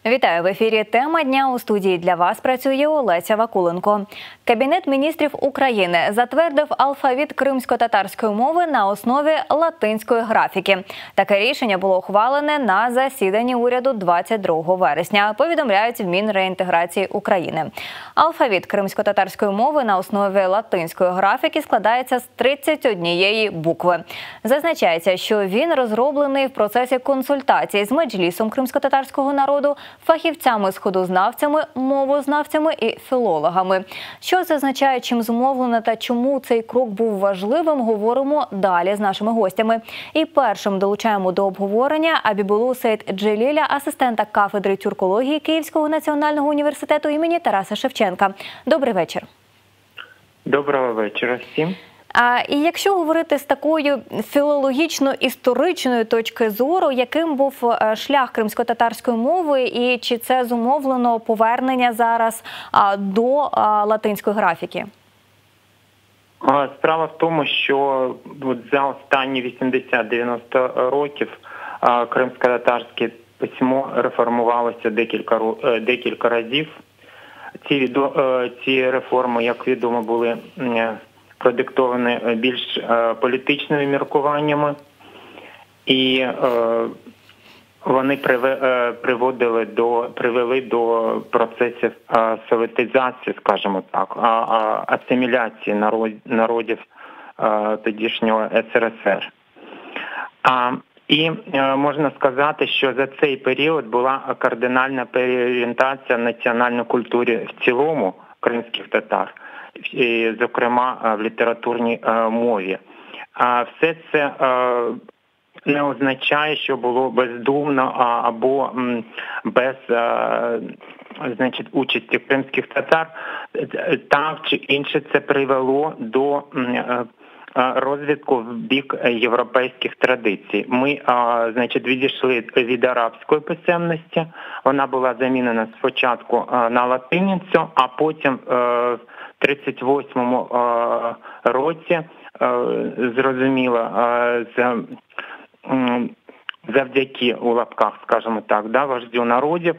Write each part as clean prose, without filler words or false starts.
Вітаю в ефірі. Тема дня. У студії для вас працює Олеся Вакуленко. Кабінет міністрів України затвердив алфавіт кримсько-татарської мови на основі латинської графіки. Таке рішення було ухвалене на засіданні уряду 22 вересня, повідомляють в Мінреінтеграції України. Алфавіт кримсько-татарської мови на основі латинської графіки складається з 31 букви. Зазначається, що він розроблений в процесі консультацій з меджлісом кримсько-татарського народу, фахівцями, сходознавцями, мовознавцями і філологами. Що це означає, чим зумовлено та чому цей крок був важливим, говоримо далі з нашими гостями. І першим долучаємо до обговорення Абібулу Сейд-Джеліля, асистента кафедри тюркології Київського національного університету імені Тараса Шевченка. Добрий вечір. Доброго вечора всім. І якщо говорити з такої філологічно-історичної точки зору, яким був шлях кримсько-татарської мови і чи це зумовлено повернення зараз до латинської графіки? Справа в тому, що за останні 80-90 років кримсько-татарське письмо реформувалося декілька разів. Ці реформи, як відомо, були продиктовані більш політичними міркуваннями, і вони привели до процесів советизації, скажімо так, асиміляції народів тодішнього СРСР. І можна сказати, що за цей період була кардинальна переорієнтація національної культури в цілому кримських татар, і, зокрема, в літературній мові. Все це не означає, що було бездумно або без участі кримських татар. Так чи інше це привело до розвитку в бік європейських традицій. Ми, відійшли від арабської писемності. Вона була замінена спочатку на латиницю, а потім в 38-му році, зрозуміло, завдяки, у лапках, скажімо так, вождю народів,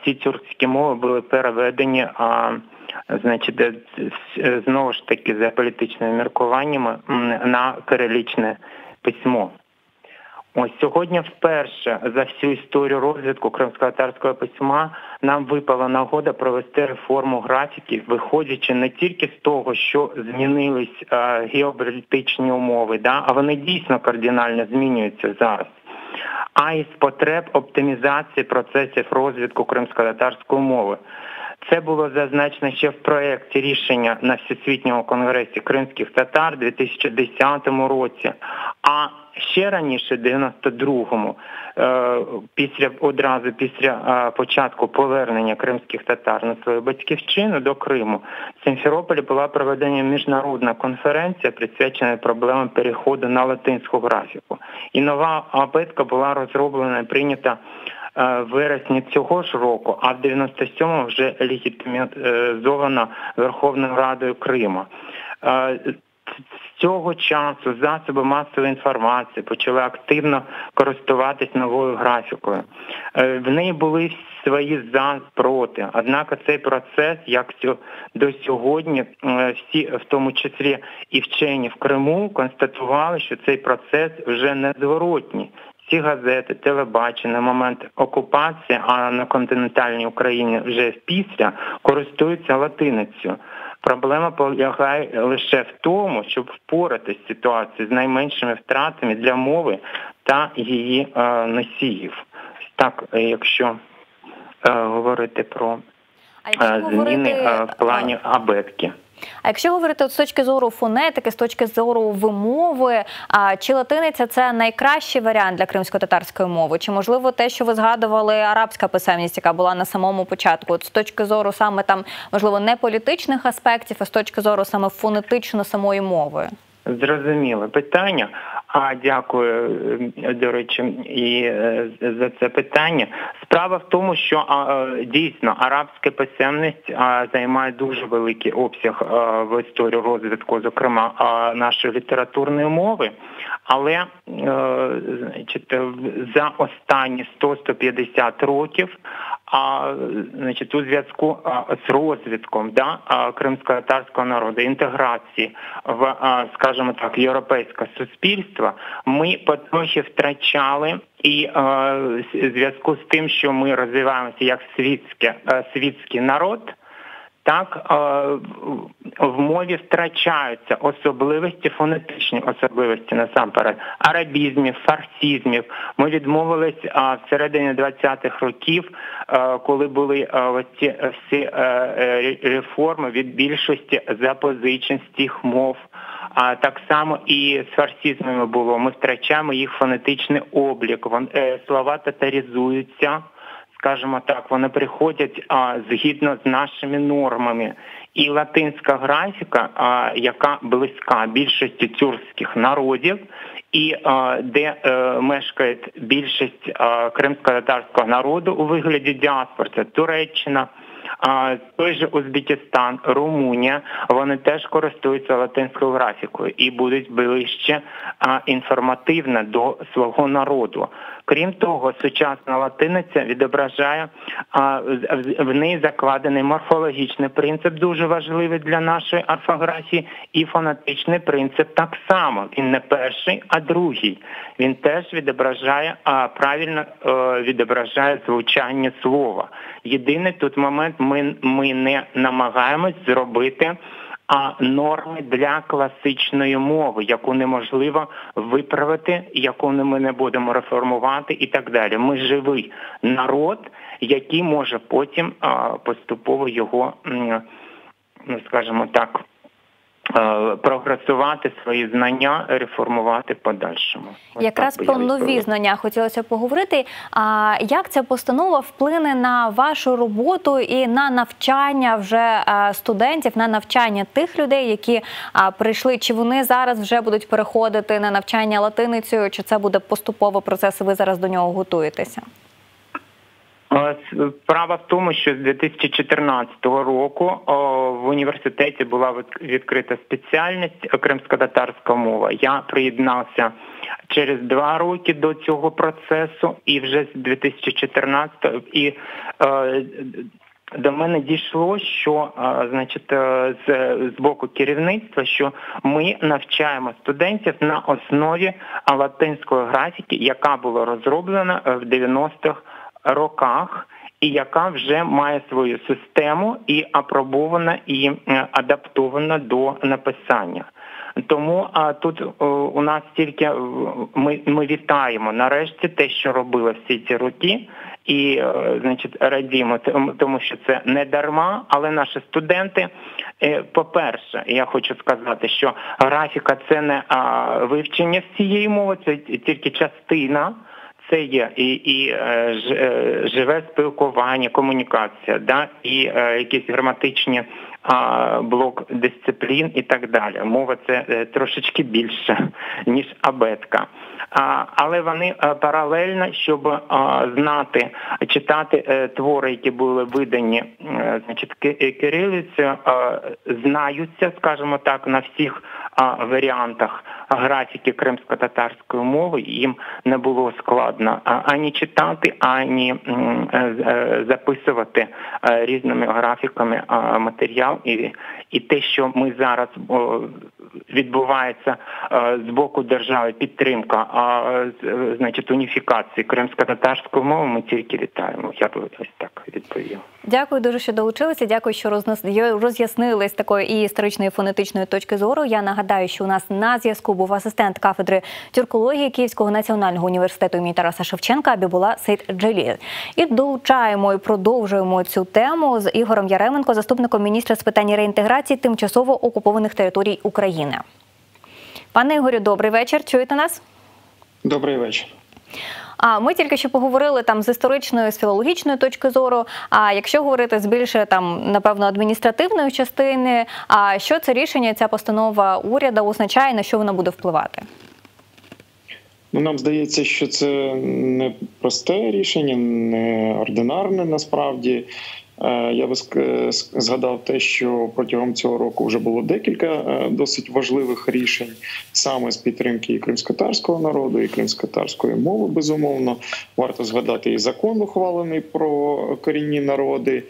всі тюркські мови були переведені, знову ж таки, за політичними міркуваннями на кирилічне письмо. Ось сьогодні вперше за всю історію розвитку кримсько-татарського письма нам випала нагода провести реформу графіки, виходячи не тільки з того, що змінились геополітичні умови, а вони дійсно кардинально змінюються зараз, а й з потреб оптимізації процесів розвитку кримсько-татарської мови. Це було зазначено ще в проєкті рішення на Всесвітньому конгресі кримських татар у 2010 році, а ще раніше, в 92-му, одразу після початку повернення кримських татар на свою батьківщину до Криму, в Сімферополі була проведена міжнародна конференція, присвячена проблемам переходу на латинську графіку. І нова абетка була розроблена і прийнята в вересні цього ж року, а в 97-му вже легітимізована Верховною Радою Криму. З цього часу засоби масової інформації почали активно користуватись новою графікою. В неї були свої за, проти. Однак цей процес, як до сьогодні, всі, в тому числі і вчені в Криму, констатували, що цей процес вже незворотній. Всі газети, телебачення на момент окупації, а на континентальній Україні вже після, користуються латиницею. Проблема полягає лише в тому, щоб впоратися з ситуацією з найменшими втратами для мови та її носіїв. Так, якщо говорити про зміни в плані абетки. А якщо говорити з точки зору фонетики, з точки зору вимови, чи латиниця – це найкращий варіант для кримсько-татарської мови? Чи, можливо, те, що ви згадували, арабська писемність, яка була на самому початку? От з точки зору саме там, можливо, не політичних аспектів, а з точки зору саме фонетично самої мови? Зрозуміле питання. Дякую, до речі, і за це питання. Справа в тому, що дійсно арабська писемність займає дуже великий обсяг в історії розвитку, зокрема, нашої літературної мови, але за останні 100-150 років значить, у зв'язку з розвитком кримськотатарського народу, інтеграції в, скажімо так, європейське суспільство, ми потрохи втрачали і в зв'язку з тим, що ми розвиваємося як світський народ, так в мові втрачаються особливості, фонетичні особливості насамперед, арабізмів, фарсізмів. Ми відмовились всередині 20-х років, коли були ці всі реформи від більшості запозичень з тих мов. Так само і з фарсізмами було. Ми втрачаємо їх фонетичний облік, слова татаризуються. Скажімо так, вони приходять згідно з нашими нормами. І латинська графіка, яка близька більшості тюркських народів, і де мешкає більшість кримськотатарського народу у вигляді діаспор, це Туреччина, той же Узбекистан, Румунія, вони теж користуються латинською графікою і будуть ближче інформативно до свого народу. Крім того, сучасна латиниця відображає, в неї закладений морфологічний принцип, дуже важливий для нашої орфографії, і фонетичний принцип так само. Він не перший, а другий. Він теж відображає, правильно відображає звучання слова. Єдиний тут момент, ми не намагаємось зробити норми для класичної мови, яку неможливо виправити, яку ми не будемо реформувати і так далі. Ми живий народ, який може потім поступово його, скажімо так, прогресувати свої знання, реформувати подальшому. Якраз про нові знання хотілося поговорити. А як ця постанова вплине на вашу роботу і на навчання вже студентів, на навчання тих людей, які прийшли? Чи вони зараз вже будуть переходити на навчання латиницею, чи це буде поступовий процес, і ви зараз до нього готуєтеся? Справа в тому, що з 2014 року в університеті була відкрита спеціальність кримськотатарська мова. Я приєднався через 2 роки до цього процесу, і вже з 2014-го до мене дійшло, що, значить, з боку керівництва, що ми навчаємо студентів на основі латинської графіки, яка була розроблена в 90-х роках, і яка вже має свою систему і апробована, і адаптована до написання. Тому тут у нас тільки ми вітаємо нарешті те, що робили всі ці роки, і, значить, радіємо, тому що це не дарма, але наші студенти, по-перше, я хочу сказати, що графіка – це не вивчення всієї мови, це тільки частина. Це є і живе спілкування, комунікація, і якісь граматичні блок дисциплін і так далі. Мова – це трошечки більше, ніж абетка. Але вони паралельно, щоб знати, читати твори, які були видані, значить, кирилицею, знаються, скажімо так, на всіх варіантах графіки кримськотатарської мови, їм не було складно ані читати, ані записувати різними графіками матеріал. І те, що ми зараз відбувається з боку держави, підтримка, значить, уніфікації кримськотатарської мови, ми тільки вітаємо. Я б ось так відповів. Дякую дуже, що долучилися. Дякую, що роз'яснили з такої і історичної, і фонетичної точки зору. Я нагадаю, що у нас на зв'язку був асистент кафедри тюркології Київського національного університету імені Тараса Шевченка Абібула Сейд-Джеліль. І долучаємо і продовжуємо цю тему з Ігорем Яременко, заступником міністра з питань реінтеграції тимчасово окупованих територій України. Пане Ігорю, добрий вечір. Чуєте нас? Добрий вечір. Ми тільки що поговорили там з історичної, з філологічної точки зору. А якщо говорити з більше там, напевно, адміністративної частини, що це рішення, ця постанова уряду означає, на що вона буде впливати? Нам здається, що це не просте рішення, не ординарне насправді. Я би згадав те, що протягом цього року вже було декілька досить важливих рішень саме з підтримки і кримськотатарського народу, і кримськотатарської мови, безумовно. Варто згадати і закон, ухвалений про корінні народи.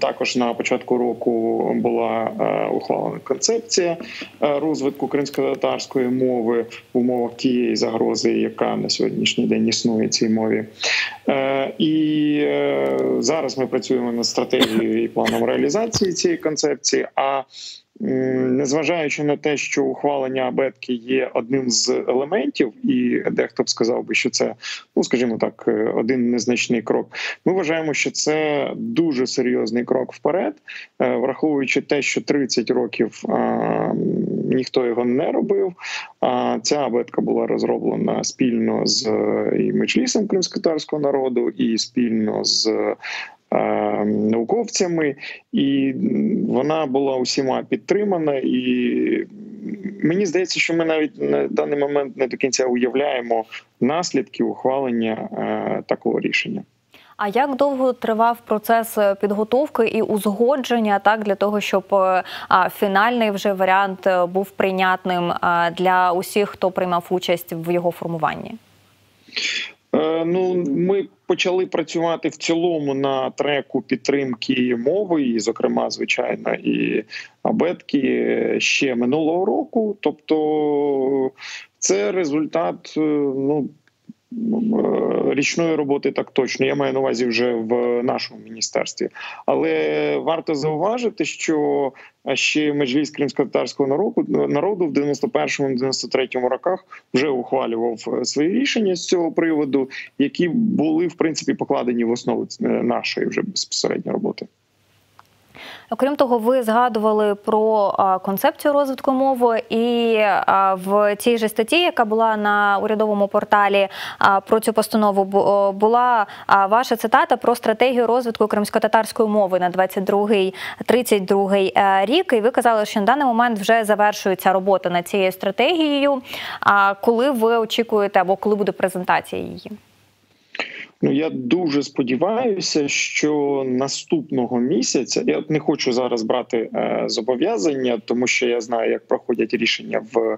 Також на початку року була ухвалена концепція розвитку кримськотатарської мови в умовах тієї загрози, яка на сьогоднішній день існує цій мові. І зараз ми працюємо над стратегією і планом реалізації цієї концепції. А незважаючи на те, що ухвалення абетки є одним з елементів, і дехто б сказав би, що це, скажімо так, один незначний крок, ми вважаємо, що це дуже серйозний крок вперед, враховуючи те, що 30 років ніхто його не робив. Ця абетка була розроблена спільно з і Меджлісом кримськотатарського народу, і спільно з науковцями, і вона була усіма підтримана, і мені здається, що ми навіть на даний момент не до кінця уявляємо наслідки ухвалення такого рішення. А як довго тривав процес підготовки і узгодження для того, щоб фінальний вже варіант був прийнятним для усіх, хто приймав участь в його формуванні? Ми почали працювати в цілому на треку підтримки мови, і, зокрема, звичайно, і абетки ще минулого року. Тобто це результат, річної роботи, так точно. Я маю на увазі вже в нашому міністерстві. Але варто зауважити, що ще Меджліс кримськотатарського народу в 91-93 роках вже ухвалював свої рішення з цього приводу, які були, в принципі, покладені в основу нашої вже безпосередньо роботи. Окрім того, ви згадували про концепцію розвитку мови, і в цій же статті, яка була на урядовому порталі про цю постанову, була ваша цитата про стратегію розвитку кримськотатарської мови на 22-32 рік. І ви казали, що на даний момент вже завершується робота над цією стратегією. Коли ви очікуєте, або коли буде презентація її? Я дуже сподіваюся, що наступного місяця, я не хочу зараз брати зобов'язання, тому що я знаю, як проходять рішення в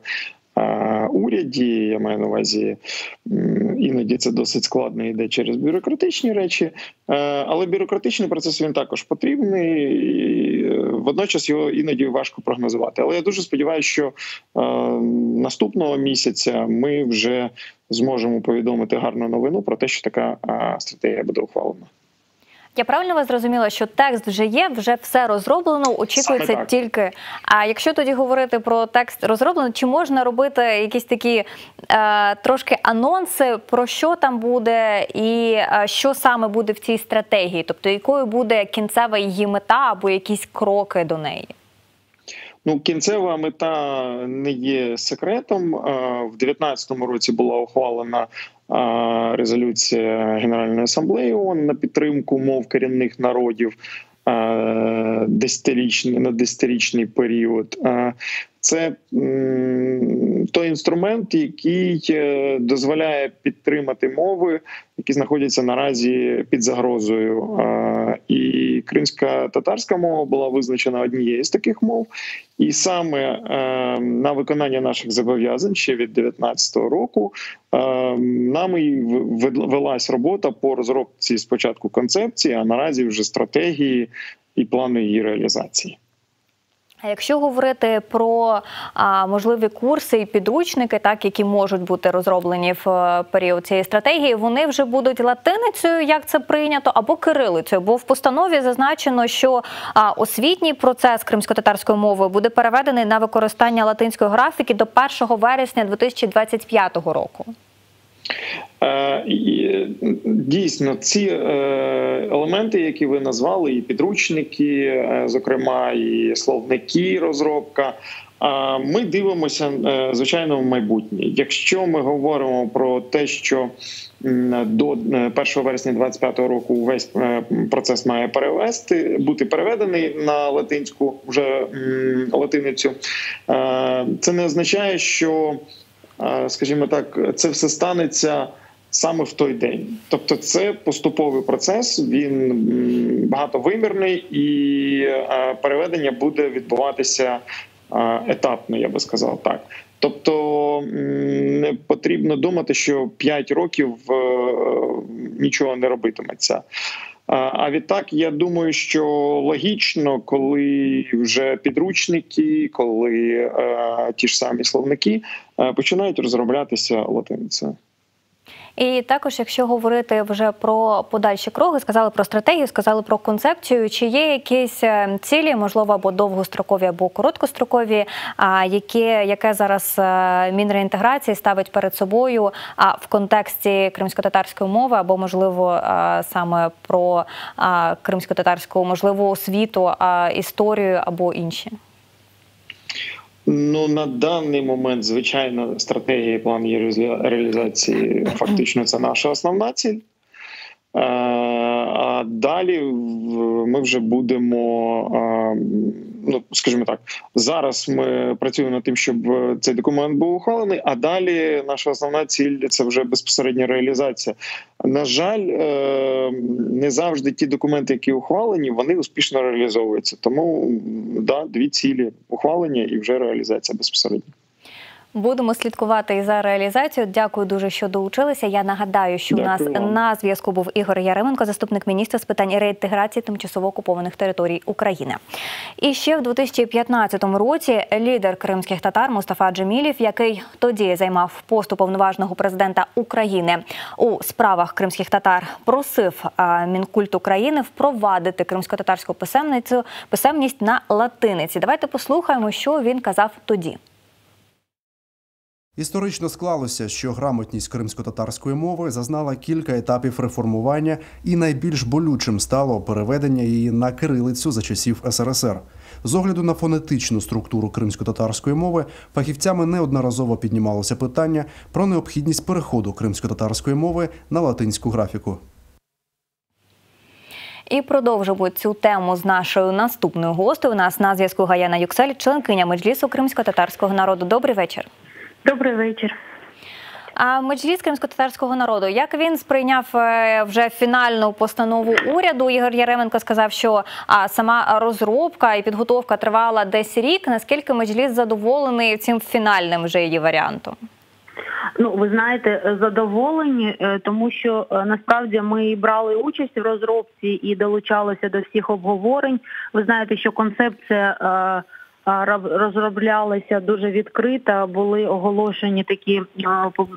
уряді, я маю на увазі, іноді це досить складно йде через бюрократичні речі, але бюрократичний процес, він також потрібний, і водночас його іноді важко прогнозувати. Але я дуже сподіваюся, що наступного місяця ми вже зможемо повідомити гарну новину про те, що така стратегія буде ухвалена. Я правильно вас зрозуміла, що текст вже є, вже все розроблено, очікується тільки. А якщо тоді говорити про текст розроблено, чи можна робити якісь такі трошки анонси, про що там буде і що саме буде в цій стратегії? Тобто, якою буде кінцева її мета або якісь кроки до неї? Кінцева мета не є секретом. В 2019 році була ухвалена резолюція Генеральної асамблеї ООН на підтримку мов корінних народів на 10-річний період. Це той інструмент, який дозволяє підтримати мови, які знаходяться наразі під загрозою. І кримськотатарська мова була визначена однією з таких мов. І саме на виконання наших зобов'язань ще від 2019 року нами велась робота по розробці спочатку концепції, а наразі вже стратегії і плану її реалізації. А якщо говорити про можливі курси і підручники, які можуть бути розроблені в період цієї стратегії, вони вже будуть латиницею, як це прийнято, або кирилицею? Бо в постанові зазначено, що освітній процес кримськотатарської мови буде переведений на використання латинської графіки до 1 вересня 2025 року. Дійсно, ці елементи, які ви назвали, і підручники, зокрема, і словники, розробка, ми дивимося, звичайно, в майбутнє. Якщо ми говоримо про те, що до 1 вересня 2025 року увесь процес має бути переведений на латинську, вже латиницю, це не означає, що, скажімо так, це все станеться саме в той день. Тобто це поступовий процес, він багатовимірний, і переведення буде відбуватися етапно, я би сказав так. Тобто не потрібно думати, що 5 років нічого не робитиметься. А відтак, я думаю, що логічно, коли вже підручники, коли ті ж самі словники починають розроблятися латиницею. І також, якщо говорити вже про подальші кроки, сказали про стратегію, сказали про концепцію, чи є якісь цілі, можливо, або довгострокові, або короткострокові, яке зараз Мінреінтеграції ставить перед собою в контексті кримсько-татарської мови, або, можливо, саме про кримсько-татарську, можливо, освіту, історію або інші? Ну, на даний момент, звичайно, стратегія і план її реалізації фактично це наша основна ціль. А далі ми вже будемо, ну, скажімо так, зараз ми працюємо над тим, щоб цей документ був ухвалений, а далі наша основна ціль – це вже безпосередня реалізація. На жаль, не завжди ті документи, які ухвалені, вони успішно реалізовуються. Тому, да, 2 цілі – ухвалення і вже реалізація безпосередньо. Будемо слідкувати і за реалізацією. Дякую дуже, що долучилися. Я нагадаю, що у нас на зв'язку був Ігор Яременко, заступник міністра з питань реінтеграції тимчасово окупованих територій України. І ще в 2015 році лідер кримських татар Мустафа Джемілєв, який тоді займав пост уповноваженого президента України у справах кримських татар, просив Мінкульт України впровадити кримсько-татарську писемність на латиниці. Давайте послухаємо, що він казав тоді. Історично склалося, що грамотність кримсько-татарської мови зазнала кілька етапів реформування, і найбільш болючим стало переведення її на кирилицю за часів СРСР. З огляду на фонетичну структуру кримсько-татарської мови, фахівцями неодноразово піднімалося питання про необхідність переходу кримсько-татарської мови на латинську графіку. І продовжимо цю тему з нашою наступною гостею. У нас на зв'язку Гаяна Юксель, членкиня Меджлісу кримсько-татарського народу. Добрий вечір. Добрий вечір. А Меджліс кримсько-татарського народу, як він сприйняв вже фінальну постанову уряду? Ігор Яременко сказав, що сама розробка і підготовка тривала десь рік. Наскільки Меджліс задоволений цим фінальним вже її варіантом? Ну, ви знаєте, задоволені, тому що насправді ми брали участь в розробці і долучалися до всіх обговорень. Ви знаєте, що концепція розроблялися дуже відкрито, були оголошені такі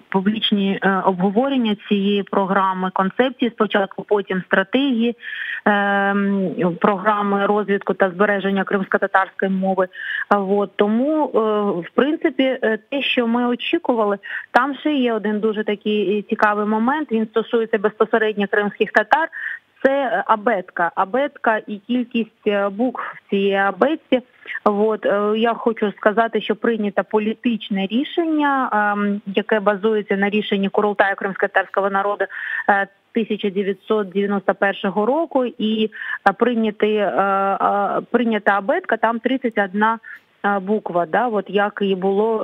публічні обговорення цієї програми, концепції спочатку, потім стратегії програми розвитку та збереження кримсько-татарської мови. Тому, в принципі, те, що ми очікували, там ще є один дуже такий цікавий момент, він стосується безпосередньо кримських татар, це абетка. Абетка і кількість букв в цій абетці. Я хочу сказати, що прийнято політичне рішення, яке базується на рішенні Курултаю кримськотатарського народу 1991 року, і прийнята абетка, там 31 буква, як і було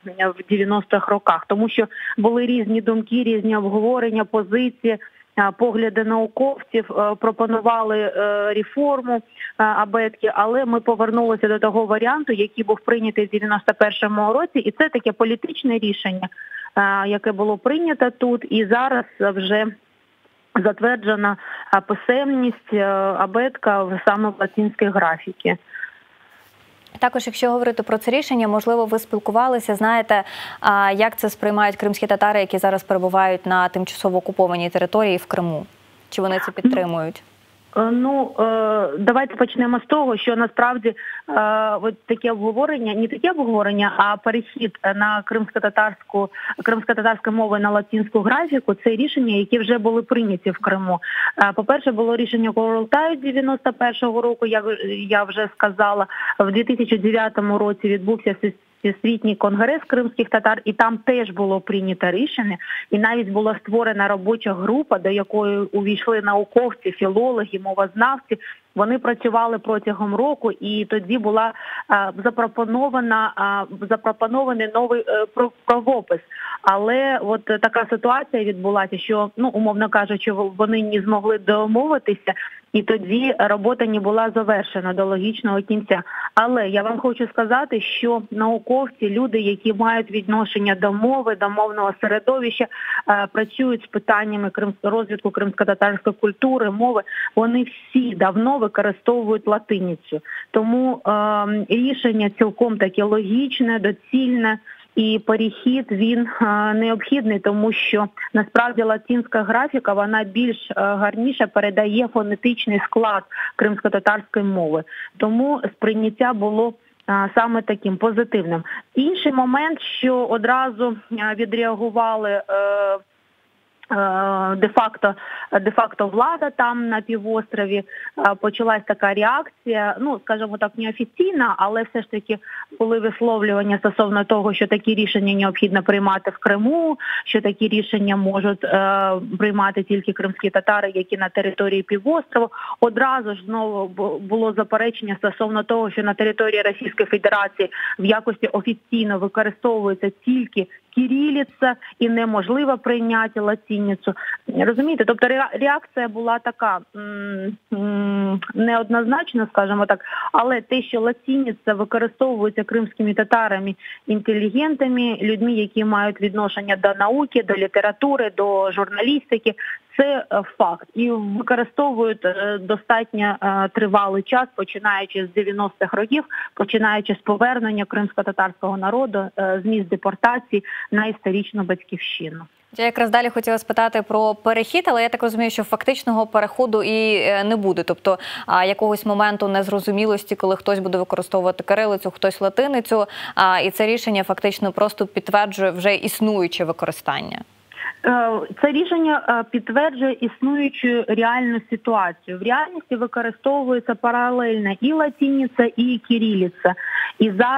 в 90-х роках. Тому що були різні думки, різні обговорення, позиції, погляди науковців, пропонували реформу абетки, але ми повернулися до того варіанту, який був прийнятий в 91-му році, і це таке політичне рішення, яке було прийнято тут, і зараз вже затверджена писемність абетка саме в латинській графіці. Також, якщо говорити про це рішення, можливо, ви спілкувалися, знаєте, як це сприймають кримські татари, які зараз перебувають на тимчасово окупованій території в Криму? Чи вони це підтримують? Давайте почнемо з того, що насправді таке обговорення, не таке обговорення, а перехід на кримсько-татарську мову на латинську графіку – це рішення, які вже були прийняті в Криму. По-перше, було рішення Курултаю 91-го року, як я вже сказала. В 2009 році відбувся Всесвітній конгрес кримських татар, і там теж було прийнято рішення, і навіть була створена робоча група, до якої увійшли науковці, філологи, мовознавці, Вони працювали протягом року, і тоді була запропонований новий правопис. Але от така ситуація відбулася, що, умовно кажучи, вони не змогли домовитися, і тоді робота не була завершена до логічного кінця. Але я вам хочу сказати, що науковці, люди, які мають відношення до мови, до мовного середовища, працюють з питаннями розвитку кримськотатарської культури, мови, вони всі давно використовують латиницю. Тому рішення цілком таке логічне, доцільне. І перехід, він необхідний, тому що насправді латинська графіка, вона більш гарніше передає фонетичний склад кримськотатарської мови. Тому сприйняття було саме таким позитивним. Інший момент, що одразу відреагували де-факто влада там на півострові, почалась така реакція, скажімо так, неофіційна, але все ж таки були висловлювання стосовно того, що такі рішення необхідно приймати в Криму, що такі рішення можуть приймати тільки кримські татари, які на території півострову. Одразу ж знову було заперечення стосовно того, що на території Російської Федерації в якості офіційно використовується тільки кирилиця і неможливо прийняти латиницю. Розумієте? Тобто реакція була така неоднозначна, скажімо так, але те, що латиниця використовується кримськими татарами, інтелігентами, людьми, які мають відношення до науки, до літератури, до журналістики, це факт. І використовують достатньо тривалий час, починаючи з 90-х років, починаючи з повернення кримсько-татарського народу з місць депортації на історичну батьківщину. Я якраз далі хотіла спитати про перехід, але я так розумію, що фактичного переходу і не буде. Тобто якогось моменту незрозумілості, коли хтось буде використовувати кирилицю, хтось латиницю, і це рішення фактично просто підтверджує вже існуюче використання. Це рішення підтверджує існуючу реальну ситуацію. В реальності використовується паралельно і латиниця, і кирилиця.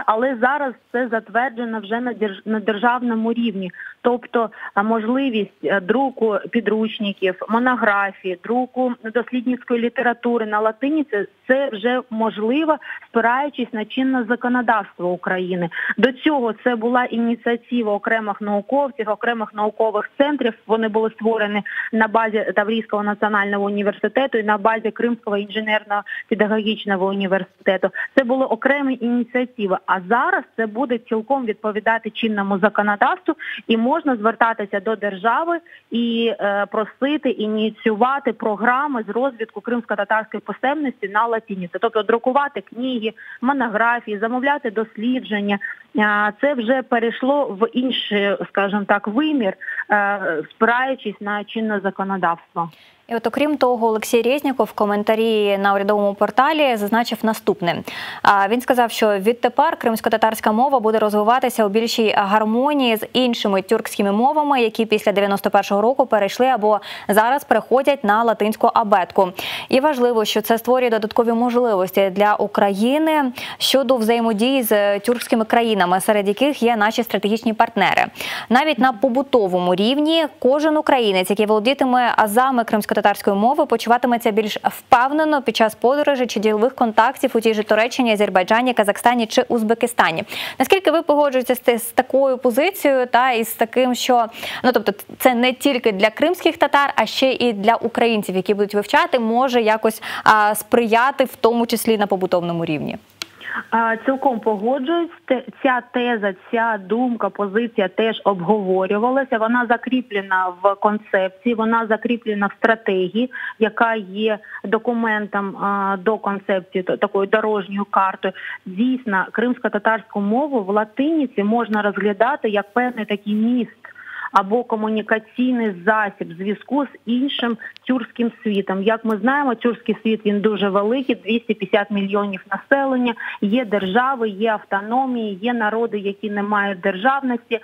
Але зараз це затверджено вже на державному рівні. Тобто можливість друку підручників, монографій, друку дослідницької літератури на латиниці – це вже можливо, спираючись на чинне законодавство України. До цього це була ініціатива окремих науковців, окремих наукових центрів. Вони були створені на базі Таврійського національного університету і на базі Кримського інженерно-педагогічного університету. Це були окремі ініціативи. А зараз це буде цілком відповідати чинному законодавству, і можна звертатися до держави і просити ініціювати програми з розвитку кримсько-татарської писемності на латиниці. Тобто друкувати книги, монографії, замовляти дослідження. Це вже перейшло в інший, скажімо так, вимір, спираючись на чинне законодавство. І от окрім того, Олексій Резніков в коментарі на урядовому порталі зазначив наступне. Він сказав, що відтепер кримсько-татарська мова буде розвиватися у більшій гармонії з іншими тюркськими мовами, які після 91-го року перейшли або зараз переходять на латинську абетку. І важливо, що це створює додаткові можливості для України щодо взаємодії з тюркськими країнами, серед яких є наші стратегічні партнери. Навіть на побутовому рівні кожен українець, який володітиме азами кримсько-татарської мови, почуватиметься більш впевнено під час подорожі чи ділових контактів у тій же Туреччині, Азербайджані, Казахстані чи Узбекистані. Наскільки ви погоджуєтеся з такою позицією та із таким, що тобто це не тільки для кримських татар, а ще і для українців, які будуть вивчати, може якось сприяти, в тому числі на побутовому рівні? Цілком погоджуюсь. Ця теза, ця думка, позиція теж обговорювалася. Вона закріплена в концепції, вона закріплена в стратегії, яка є документом до концепції, такою дорожньою картою. Дійсно, кримсько-татарську мову в латиниці можна розглядати як певний такий міст або комунікаційний засіб зв'язку з іншим тюркським світом. Як ми знаємо, тюркський світ, він дуже великий, 250 мільйонів населення, є держави, є автономії, є народи, які не мають державності.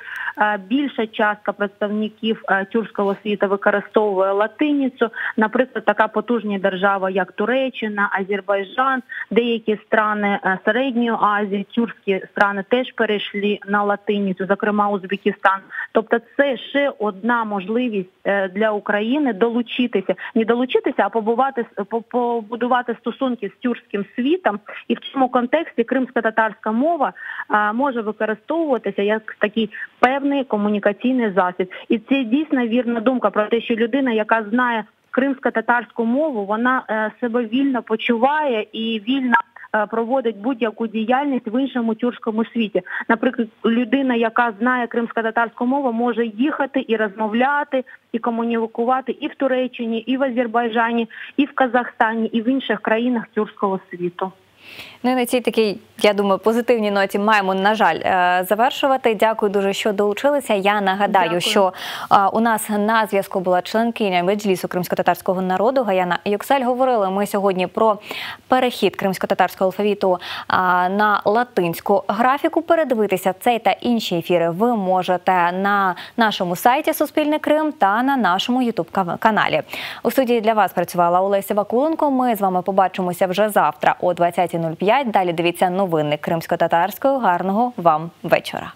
Більша частка представників тюркського світу використовує латиницю. Наприклад, така потужна держава, як Туреччина, Азербайджан, деякі країни Середньої Азії, тюркські країни теж перейшли на латиницю, зокрема Узбекистан. Тобто це це ще одна можливість для України долучитися, не долучитися, а побудувати стосунки з тюркським світом. І в цьому контексті кримсько-татарська мова може використовуватися як такий певний комунікаційний засіб. І це дійсно вірна думка про те, що людина, яка знає кримсько-татарську мову, вона себе вільно почуває і вільно проводить будь-яку діяльність в іншому тюркському світі. Наприклад, людина, яка знає кримсько-татарську мову, може їхати і розмовляти, і комунікувати і в Туреччині, і в Азербайджані, і в Казахстані, і в інших країнах тюркського світу. Ну і на цій такій, я думаю, позитивній ноті маємо, на жаль, завершувати. Дякую дуже, що долучилися. Я нагадаю, що у нас на зв'язку була членкиня Меджлісу кримсько-татарського народу Гаяна Юксель. Говорили ми сьогодні про перехід кримсько-татарського алфавіту на латинську графіку. Передивитися цей та інші ефіри ви можете на нашому сайті «Суспільне Крим» та на нашому ютуб-каналі. У студії для вас працювала Олеся Вакуленко. Ми з вами побачимося вже завтра о 20:05. Далі дивіться новини кримсько-татарською. Гарного вам вечора.